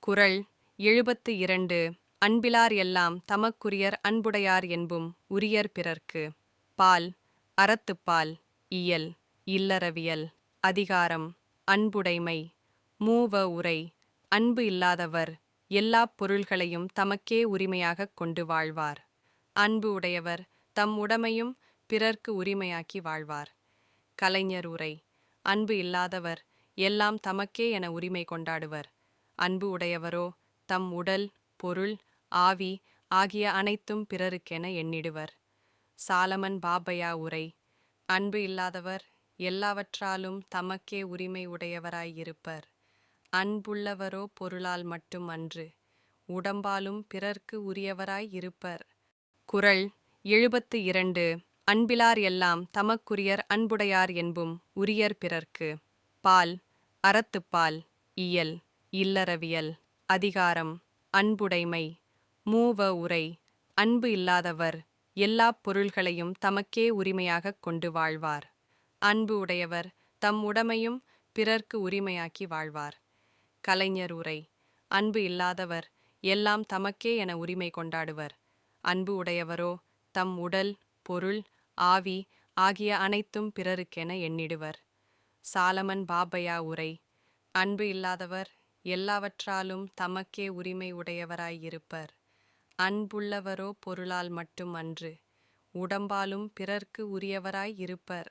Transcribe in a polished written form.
குறள் 72. அன்பிலார் எல்லாம் தமக்குரியர் அன்புடையார் என்பும் உரியர் பிறர்க்கு. பால் அறத்துப்பால். இயல் இல்லறவியல். அதிகாரம் அன்புடைமை. மூவ உரை. அன்பு இல்லாதவர் எல்லாப் பொருள்களையும் தமக்கே உரிமையாகக் கொண்டு வாழ்வார். அன்பு உடையவர் தம் உடைமையும் பிறர்க்கு உரிமையாக்கி வாழ்வார். கலைஞர் உரை. அன்பு இல்லாதவர் எல்லாம் தமக்கே என உரிமை கொண்டாடுவர். அன்பு உடையவரோ தம் உடல், பொருள், ஆவி ஆகிய அனைத்தும் பிறருக்கென எண்ணிடுவர். சாலமன் பாப்பையா உரை. அன்பு இல்லாதவர் எல்லாவற்றாலும் தமக்கே உரிமை உடையவராயிருப்பர். அன்புள்ளவரோ பொருளால் மட்டும் அன்று, உடம்பாலும் பிறர்க்கு உரியவராயிருப்பர். குறள் 72. அன்பிலார் எல்லாம் தமக்குரியர் அன்புடையார் என்பும் உரியர் பிறர்க்கு. பால் அறத்துப்பால். இயல் இல்லறவியல். அதிகாரம் அன்புடைமை. மூவ உரை. அன்பு இல்லாதவர் எல்லாப் பொருள்களையும் தமக்கே உரிமையாகக் கொண்டு வாழ்வார். அன்பு உடையவர் தம் உடைமையும் பிறர்க்கு உரிமையாக்கி வாழ்வார். கலைஞர் உரை. அன்பு இல்லாதவர் எல்லாம் தமக்கே என உரிமை கொண்டாடுவர். அன்பு உடையவரோ தம் உடல், பொருள், ஆவி ஆகிய அனைத்தும் பிறருக்கென எண்ணிடுவர். சாலமன் பாப்பையா உரை. அன்பு இல்லாதவர் எல்லாவற்றாலும் தமக்கே உரிமை உடையவராயிருப்பர். அன்புள்ளவரோ பொருளால் மட்டும் அன்று, உடம்பாலும் பிறர்க்கு உரியவராயிருப்பர்.